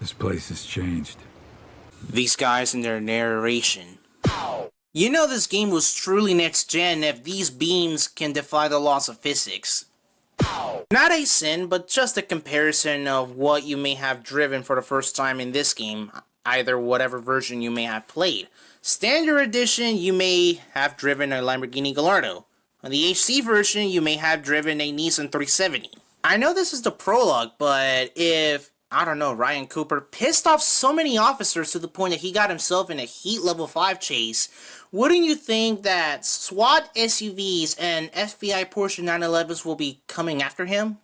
This place has changed. These guys and their narration. You know this game was truly next gen if these beams can defy the laws of physics. Not a sin, but just a comparison of what you may have driven for the first time in this game, either whatever version you may have played. Standard edition, you may have driven a Lamborghini Gallardo. On the HC version, you may have driven a Nissan 370. I know this is the prologue, but if, I don't know, Ryan Cooper pissed off so many officers to the point that he got himself in a Heat Level 5 chase, wouldn't you think that SWAT SUVs and FBI Porsche 911s will be coming after him?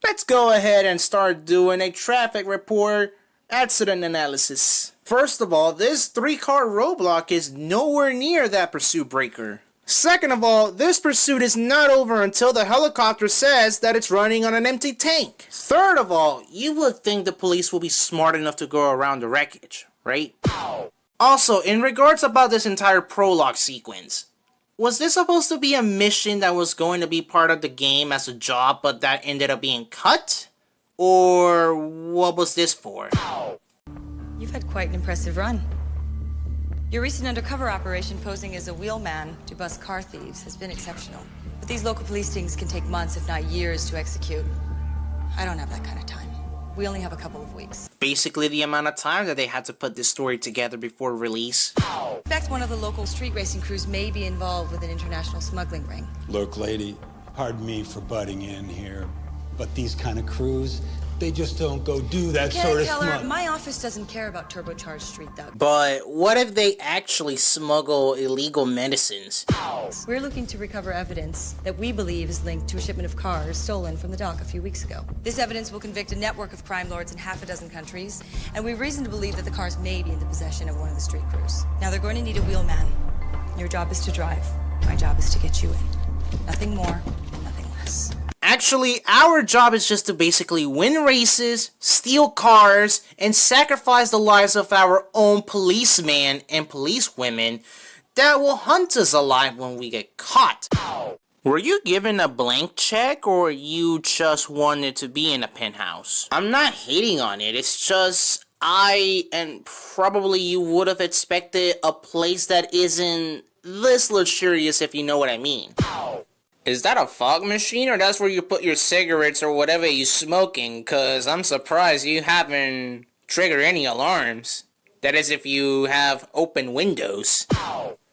Let's go ahead and start doing a traffic report accident analysis. First of all, this 3-car roadblock is nowhere near that pursuit breaker. Second of all, this pursuit is not over until the helicopter says that it's running on an empty tank. Third of all, you would think the police will be smart enough to go around the wreckage, right? Also, in regards about this entire prologue sequence, was this supposed to be a mission that was going to be part of the game as a job, but that ended up being cut? Or what was this for? You've had quite an impressive run. Your recent undercover operation posing as a wheelman to bust car thieves has been exceptional. But these local police stings can take months, if not years, to execute. I don't have that kind of time. We only have a couple of weeks. Basically the amount of time that they had to put this story together before release. In fact, one of the local street racing crews may be involved with an international smuggling ring. Look, lady, pardon me for butting in here, but these kind of crews, they just don't go do that sort of Keller, smug. my office doesn't care about turbocharged street thugs. But what if they actually smuggle illegal medicines? We're looking to recover evidence that we believe is linked to a shipment of cars stolen from the dock a few weeks ago. This evidence will convict a network of crime lords in half a dozen countries, and we have reason to believe that the cars may be in the possession of one of the street crews. Now they're going to need a wheelman. Your job is to drive. My job is to get you in. Nothing more, nothing less. Actually, our job is just to basically win races, steal cars, and sacrifice the lives of our own policemen and policewomen that will hunt us alive when we get caught. Were you given a blank check, or you just wanted to be in a penthouse? I'm not hating on it, it's just and probably you would have expected a place that isn't this luxurious, if you know what I mean. Is that a fog machine, or that's where you put your cigarettes or whatever you're smoking? Cause I'm surprised you haven't triggered any alarms. That is if you have open windows.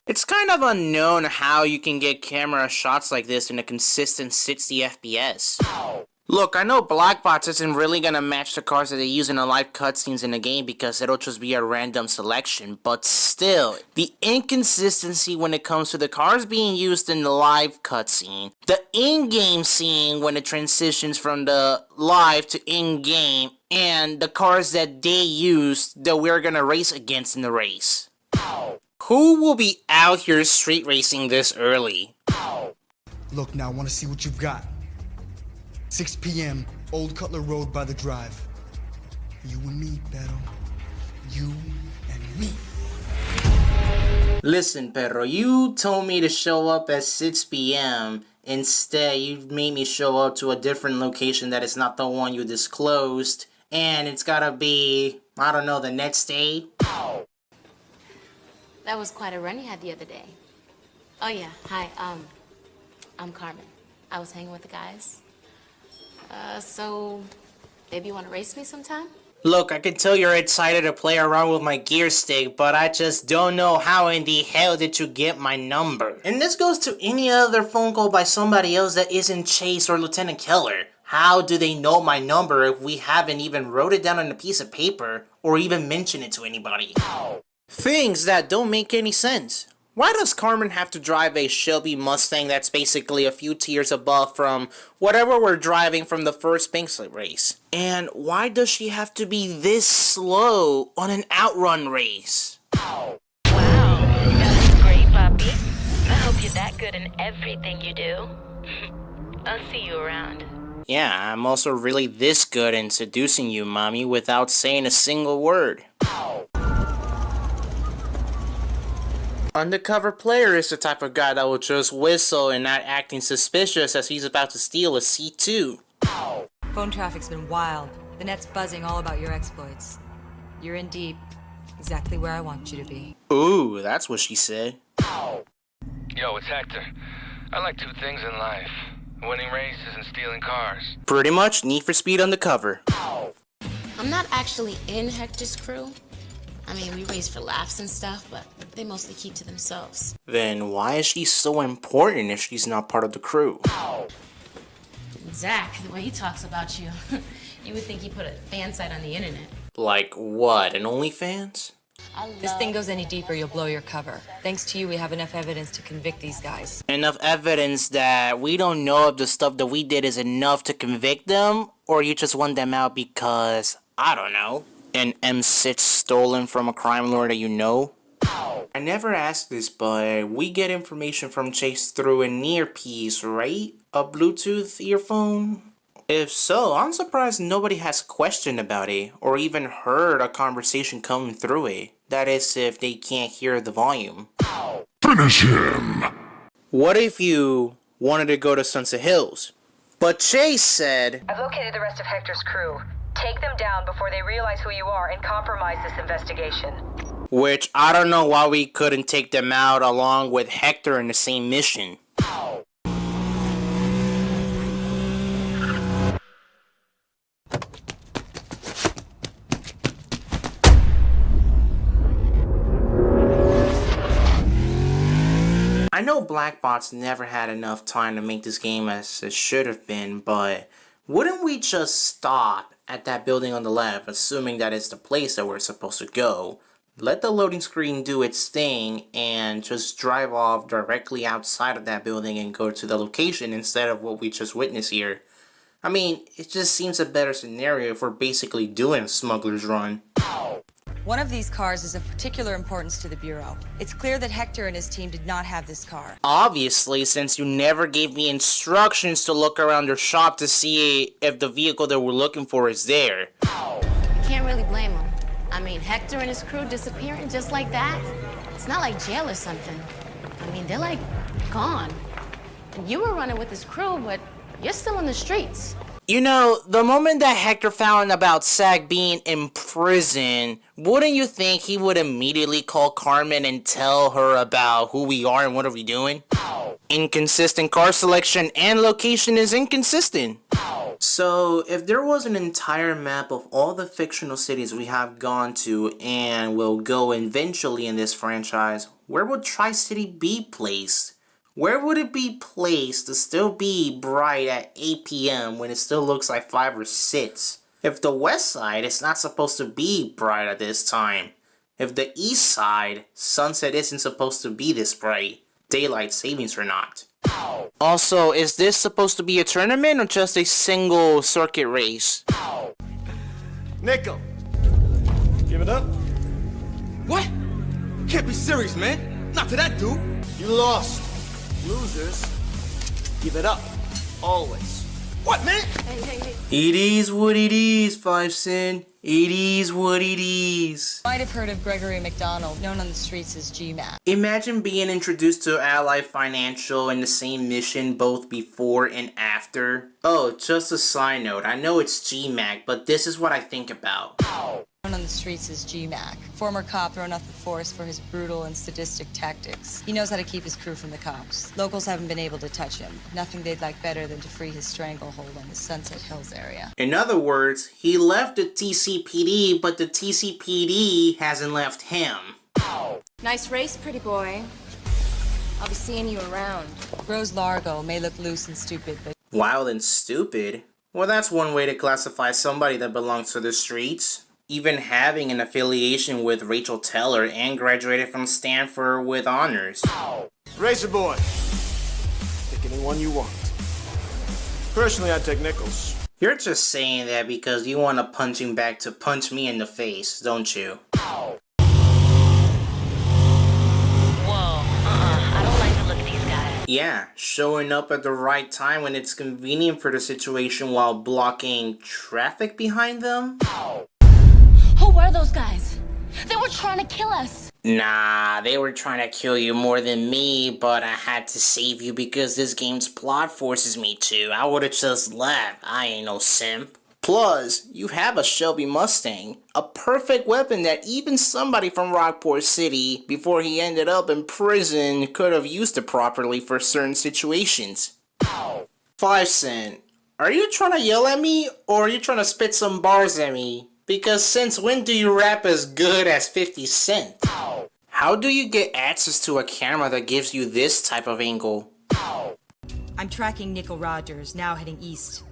It's kind of unknown how you can get camera shots like this in a consistent 60 FPS. Look, I know Blackbox isn't really gonna match the cars that they use in the live cutscenes in the game because it'll just be a random selection, but still, the inconsistency when it comes to the cars being used in the live cutscene, the in-game scene when it transitions from the live to in-game, and the cars that they used that we're gonna race against in the race. Who will be out here street racing this early? Look now, I want to see what you've got. 6 p.m., Old Cutler Road by the drive. You and me, Perro. You and me. Listen, Perro, you told me to show up at 6 p.m. Instead, you made me show up to a different location that is not the one you disclosed. And it's gotta be, I don't know, the next day. That was quite a run you had the other day. Oh yeah, hi, I'm Carmen. I was hanging with the guys. So, maybe you want to race me sometime? Look, I can tell you're excited to play around with my gear stick, but I just don't know how in the hell did you get my number. And this goes to any other phone call by somebody else that isn't Chase or Lieutenant Keller. How do they know my number if we haven't even wrote it down on a piece of paper or even mentioned it to anybody? Things that don't make any sense. Why does Carmen have to drive a Shelby Mustang that's basically a few tiers above from whatever we're driving from the first Pinksley race? And why does she have to be this slow on an outrun race? Wow, that's great, Poppy. I hope you're that good in everything you do. I'll see you around. Yeah, I'm also really this good in seducing you, Mommy, without saying a single word. Undercover player is the type of guy that will just whistle and not acting suspicious as he's about to steal a C2. Phone traffic's been wild. The net's buzzing all about your exploits. You're in deep. Exactly where I want you to be. Ooh, that's what she said. Yo, it's Hector. I like two things in life. Winning races and stealing cars. Pretty much Need for Speed Undercover. I'm not actually in Hector's crew. I mean, we race for laughs and stuff, but they mostly keep to themselves. Then why is she so important if she's not part of the crew? Zach, the way he talks about you, you would think he put a fan site on the internet. Like what, an OnlyFans? This thing goes any deeper, you'll blow your cover. Thanks to you, we have enough evidence to convict these guys. Enough evidence that we don't know if the stuff that we did is enough to convict them, or you just want them out because, I don't know, an M6 stolen from a crime lord that you know? I never asked this, but we get information from Chase through an earpiece, right? A Bluetooth earphone? If so, I'm surprised nobody has questioned about it, or even heard a conversation coming through it. That is, if they can't hear the volume. Finish him! What if you wanted to go to Sunset Hills? But Chase said, I've located the rest of Hector's crew. Take them down before they realize who you are and compromise this investigation. Which, I don't know why we couldn't take them out along with Hector in the same mission. I know Blackbot's never had enough time to make this game as it should have been, but wouldn't we just stop at that building on the left, assuming that it's the place that we're supposed to go, let the loading screen do its thing, and just drive off directly outside of that building and go to the location instead of what we just witnessed here? I mean, it just seems a better scenario if we're basically doing a smuggler's run. One of these cars is of particular importance to the Bureau. It's clear that Hector and his team did not have this car. Obviously, since you never gave me instructions to look around your shop to see if the vehicle that we're looking for is there. Can't really blame him. I mean, Hector and his crew disappearing just like that? It's not like jail or something. I mean, they're like gone. And you were running with his crew, but you're still in the streets. You know, the moment that Hector found about Zach being in prison, wouldn't you think he would immediately call Carmen and tell her about who we are and what are we doing? Inconsistent car selection and location is inconsistent. So, if there was an entire map of all the fictional cities we have gone to and will go eventually in this franchise, where would Tri-City be placed? Where would it be placed to still be bright at 8 p.m. when it still looks like 5 or 6? If the west side is not supposed to be bright at this time. If the east side, sunset isn't supposed to be this bright. Daylight savings or not. Also, is this supposed to be a tournament or just a single circuit race? Nickel! Give it up. What? Can't be serious, man. Not to that dude. You lost. Losers, give it up. Always. What, man? Hey. It is what it is, 5 Cent. It is what it is. Might have heard of Gregory McDonald, known on the streets as G-Mac. Imagine being introduced to Ally Financial in the same mission both before and after. Oh, just a side note, I know it's G-Mac, but this is what I think about. Known on the streets as G-Mac, former cop thrown off the force for his brutal and sadistic tactics. He knows how to keep his crew from the cops. Locals haven't been able to touch him. Nothing they'd like better than to free his stranglehold on the Sunset Hills area. In other words, he left the TCPD, but the TCPD hasn't left him. Nice race, pretty boy. I'll be seeing you around. Rose Largo may look loose and stupid, but Wild and stupid? Well, that's one way to classify somebody that belongs to the streets. Even having an affiliation with Rachel Teller and graduated from Stanford with honors. Racer boy. Pick anyone you want. Personally, I'd take Nichols. You're just saying that because you want a punching bag to punch me in the face, don't you? Whoa, I don't like the look of these guys. Yeah, showing up at the right time when it's convenient for the situation while blocking traffic behind them? Who were those guys? They were trying to kill us. Nah, they were trying to kill you more than me, but I had to save you because this game's plot forces me to. I would've just left. I ain't no simp. Plus, you have a Shelby Mustang, a perfect weapon that even somebody from Rockport City, before he ended up in prison, could have used it properly for certain situations. 5 Cent, are you trying to yell at me, or are you trying to spit some bars at me? Because since when do you rap as good as 50 Cent? How do you get access to a camera that gives you this type of angle? I'm tracking Nickel Rogers, now heading east.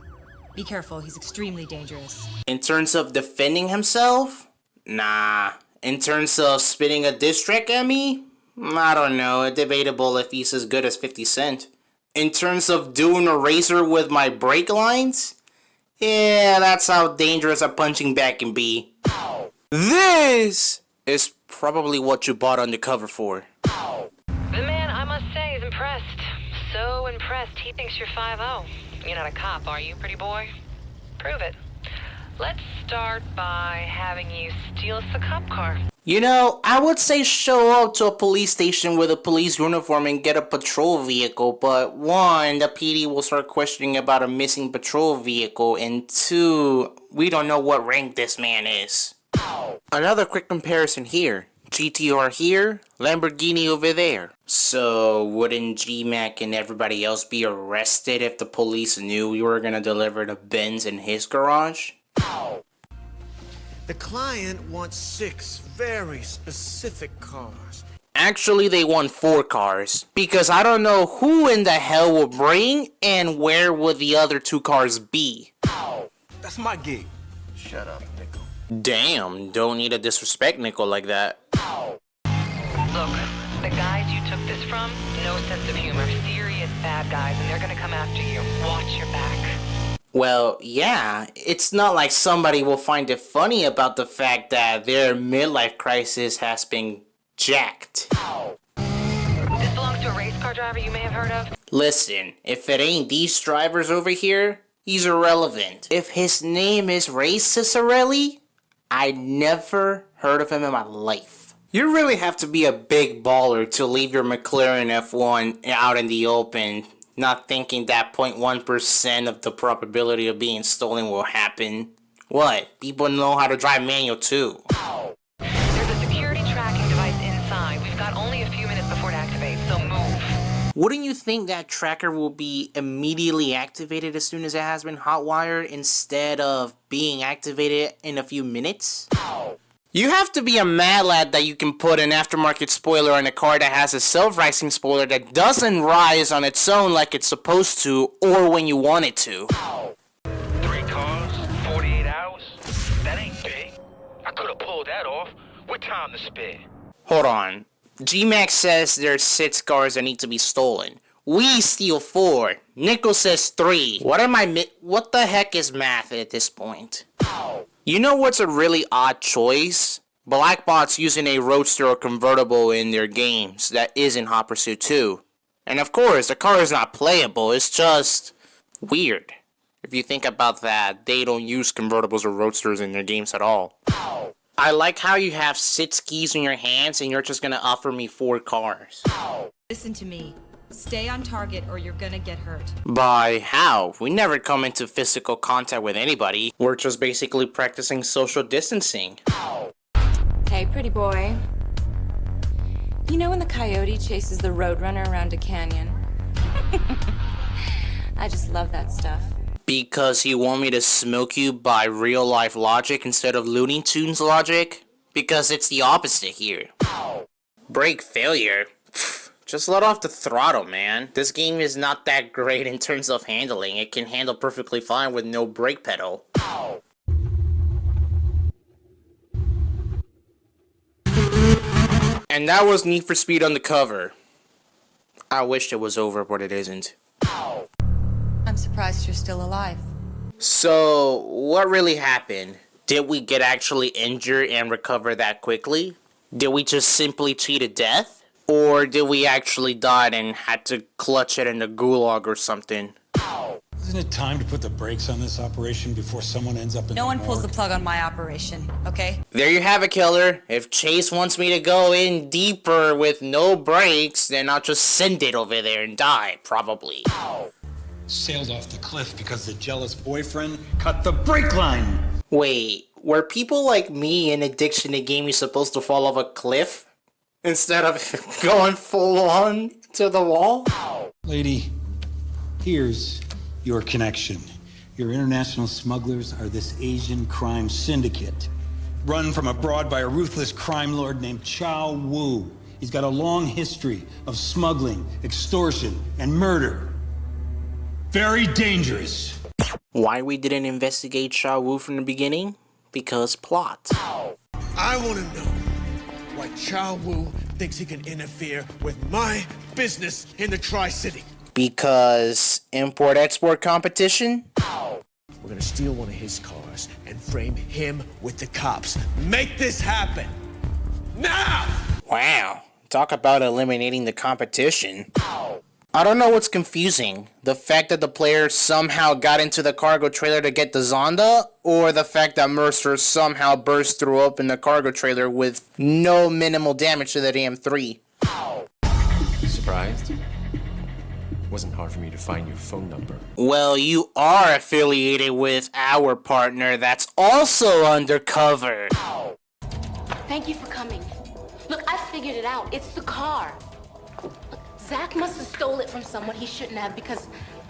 Be careful, he's extremely dangerous. In terms of defending himself? Nah. In terms of spitting a diss track at me? I don't know, debatable if he's as good as 50 Cent. In terms of doing a razor with my break lines? Yeah, that's how dangerous a punching bag can be. This is probably what you bought Undercover for. The man, I must say, is impressed. So impressed, he thinks you're 5-0. You're not a cop, are you, pretty boy? Prove it. Let's start by having you steal us a cop car. You know, I would say show up to a police station with a police uniform and get a patrol vehicle, but 1, the PD will start questioning about a missing patrol vehicle, and 2, we don't know what rank this man is. Another quick comparison here. GTR here, Lamborghini over there. So, wouldn't G-Mac and everybody else be arrested if the police knew we were gonna deliver the Benz in his garage? The client wants 6 very specific cars. Actually, they want 4 cars. Because I don't know who in the hell will bring and where would the other 2 cars be. That's my gig. Shut up, Nickel. Damn, don't need to disrespect Nickel like that. Look, the guys you took this from, no sense of humor. Serious bad guys, and they're gonna come after you. Watch your back. Well, yeah, it's not like somebody will find it funny about the fact that their midlife crisis has been jacked. This belongs to a race car driver you may have heard of. Listen, if it ain't these drivers over here, he's irrelevant. If his name is Ray Cicerelli, I never heard of him in my life. You really have to be a big baller to leave your McLaren F1 out in the open, not thinking that 0.1% of the probability of being stolen will happen. What? People know how to drive manual too. There's a security tracking device inside. We've got only a few minutes before it activates, so move. Wouldn't you think that tracker will be immediately activated as soon as it has been hotwired instead of being activated in a few minutes? You have to be a mad lad that you can put an aftermarket spoiler on a car that has a self-rising spoiler that doesn't rise on its own like it's supposed to or when you want it to. 3 cars, 48 hours? That ain't big. I could have pulled that off with time to spare. Hold on. G-Mac says there's 6 cars that need to be stolen. We steal 4. Nickel says 3. What the heck is math at this point? You know what's a really odd choice? Blackbot's using a Roadster or convertible in their games that isn't Hot Pursuit 2. And of course, the car is not playable, it's just weird. If you think about that, they don't use convertibles or Roadsters in their games at all. I like how you have 6 keys in your hands and you're just gonna offer me 4 cars. Listen to me. Stay on target or you're gonna get hurt. By how? We never come into physical contact with anybody. We're just basically practicing social distancing. Hey, pretty boy. You know when the coyote chases the roadrunner around a canyon? I just love that stuff. Because you want me to smoke you by real life logic instead of Looney Tunes logic? Because it's the opposite here. Brake failure? Just let off the throttle, man. This game is not that great in terms of handling. It can handle perfectly fine with no brake pedal. And that was Need for Speed Undercover. I wish it was over, but it isn't. I'm surprised you're still alive. So, what really happened? Did we get actually injured and recover that quickly? Did we just simply cheat to death? Or did we actually die and had to clutch it in the gulag or something? Isn't it time to put the brakes on this operation before someone ends up in No the one pulls the morgue? plug on my operation, okay? There you have it, killer. If Chase wants me to go in deeper with no brakes, then I'll just send it over there and die, probably. Sailed off the cliff because the jealous boyfriend cut the brake line. Wait, were people like me in Addiction to Gaming supposed to fall off a cliff instead of going full on to the wall? Lady, here's your connection. Your international smugglers are this Asian crime syndicate, run from abroad by a ruthless crime lord named Chau Wu. He's got a long history of smuggling, extortion, and murder. Very dangerous. Why we didn't investigate Chau Wu from the beginning? Because plot. I want to know why Chau Wu thinks he can interfere with my business in the Tri-City. Because import-export competition? We're gonna steal one of his cars and frame him with the cops. Make this happen! Now! Wow, talk about eliminating the competition. I don't know what's confusing. The fact that the player somehow got into the cargo trailer to get the Zonda, or the fact that Mercer somehow burst through open the cargo trailer with no minimal damage to the damn 3. Surprised? Wasn't hard for me to find your phone number. Well, you are affiliated with our partner that's also undercover. Thank you for coming. Look, I figured it out. It's the car. Look, Zach must have stole it from someone he shouldn't have because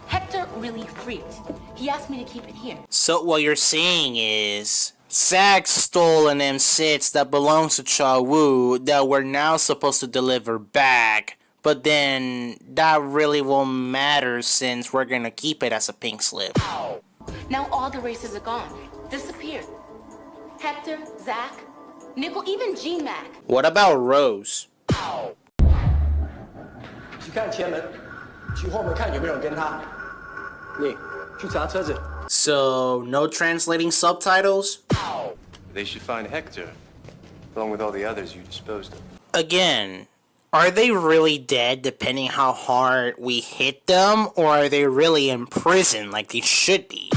Hector really freaked. He asked me to keep it here. So what you're saying is, Zach stole an M6 that belongs to Chau Wu that we're now supposed to deliver back. But then, that really won't matter since we're gonna keep it as a pink slip. Now all the races are gone. Disappeared. Hector, Zach, Nickel, even G-Mac. What about Rose? So, no translating subtitles? They should find Hector, along with all the others you disposed of. Again, are they really dead depending how hard we hit them, or are they really in prison like they should be?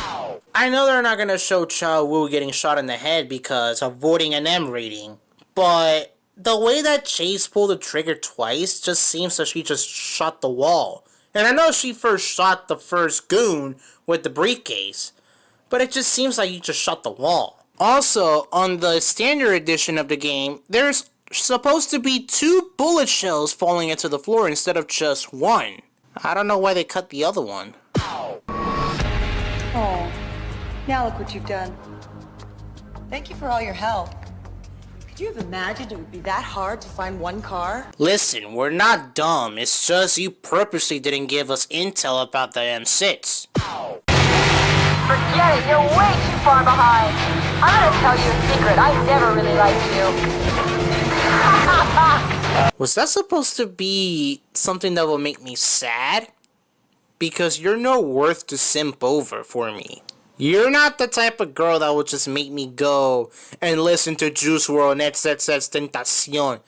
I know they're not gonna show Chau Wu getting shot in the head because avoiding an M rating, but the way that Chase pulled the trigger twice just seems that she just shot the wall. And I know she first shot the first goon with the briefcase, but it just seems like you just shot the wall. Also, on the standard edition of the game, there's supposed to be 2 bullet shells falling into the floor instead of just 1. I don't know why they cut the other one. Oh, now look what you've done. Thank you for all your help. Could you have imagined it would be that hard to find one car? Listen, we're not dumb. It's just you purposely didn't give us intel about the M6. Forget it, you're way too far behind. I'm gonna tell you a secret, I never really liked you. Was that supposed to be something that will make me sad? Because you're no worth to simp over for me. You're not the type of girl that would just make me go and listen to Juice WRLD and XXX Tentacion.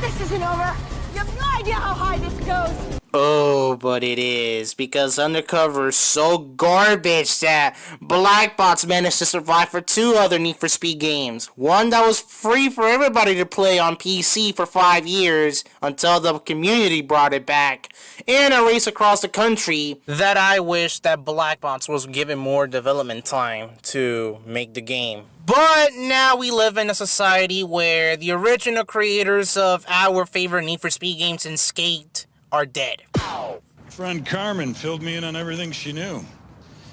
This isn't over. You have no idea how high this goes. Oh, but it is, because Undercover is so garbage that Blackbox managed to survive for 2 other Need for Speed games. One that was free for everybody to play on PC for 5 years until the community brought it back, and a race across the country that I wish that Blackbox was given more development time to make the game. But now we live in a society where the original creators of our favorite Need for Speed games and Skate are dead. Friend Carmen filled me in on everything she knew.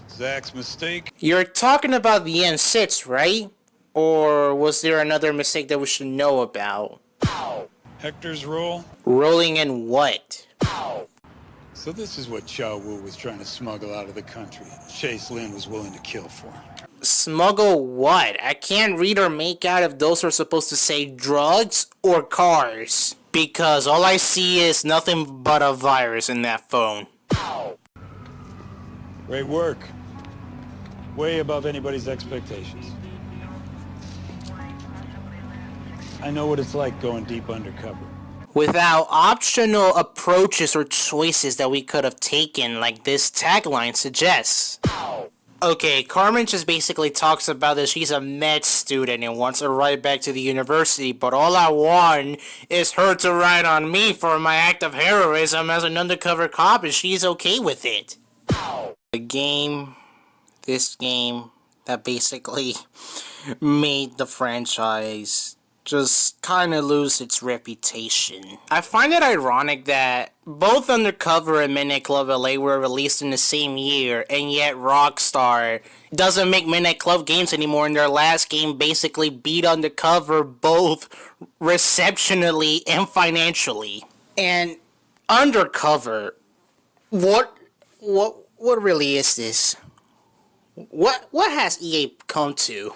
Zach's mistake. You're talking about the N6, right? Or was there another mistake that we should know about? Hector's role. Rolling in what? So this is what Chau Wu was trying to smuggle out of the country. Chase Lynn was willing to kill for. Smuggle what? I can't read or make out if those are supposed to say drugs or cars. Because all I see is nothing but a virus in that phone. Great work. Way above anybody's expectations. I know what it's like going deep undercover. without optional approaches or choices that we could have taken like this tagline suggests. Okay, Carmen just basically talks about that she's a med student and wants to ride back to the university, but all I want is her to ride on me for my act of heroism as an undercover cop, and she's okay with it. This game that basically made the franchise just kind of lose its reputation. I find it ironic that both Undercover and Midnight Club LA were released in the same year, and yet Rockstar doesn't make Midnight Club games anymore, and their last game basically beat Undercover both receptionally and financially. And Undercover, what really is this? What has EA come to?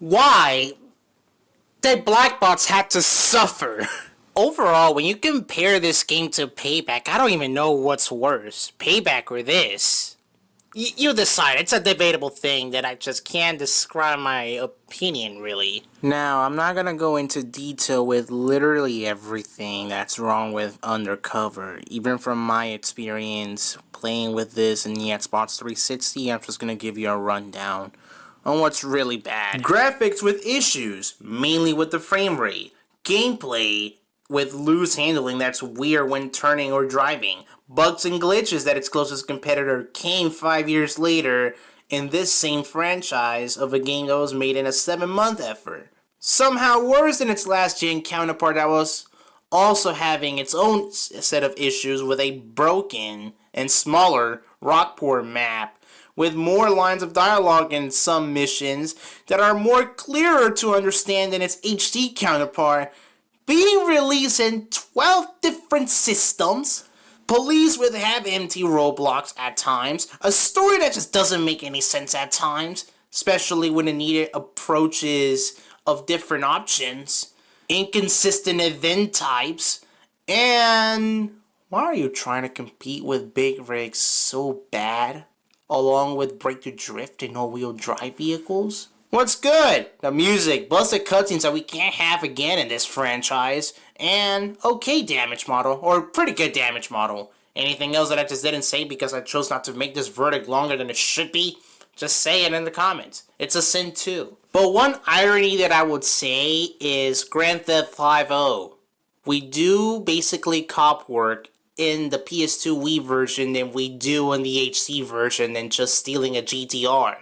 Why that black bots had to suffer? Overall, when you compare this game to Payback, I don't even know what's worse, Payback or this. You decide. It's a debatable thing that I just can't describe my opinion, really. Now, I'm not gonna go into detail with literally everything that's wrong with Undercover. Even from my experience playing with this in the Xbox 360, I'm just gonna give you a rundown on what's really bad. Graphics with issues, mainly with the frame rate. Gameplay with loose handling that's weird when turning or driving. Bugs and glitches that its closest competitor came 5 years later in this same franchise of a game that was made in a 7-month effort. Somehow worse than its last gen counterpart that was also having its own set of issues with a broken and smaller Rockport map with more lines of dialogue in some missions that are more clearer to understand than its HD counterpart, being released in 12 different systems, police with half-empty roadblocks at times, a story that just doesn't make any sense at times, especially when the needed approaches of different options, inconsistent event types, and why are you trying to compete with big rigs so bad, along with break-to drift and all-wheel drive vehicles? What's good? The music, busted cutscenes that we can't have again in this franchise, and okay damage model, or pretty good damage model. Anything else that I just didn't say because I chose not to make this verdict longer than it should be? Just say it in the comments. It's a sin too. But one irony that I would say is Grand Theft 5 we do basically cop work in the PS2 Wii version than we do in the HD version than just stealing a GTR.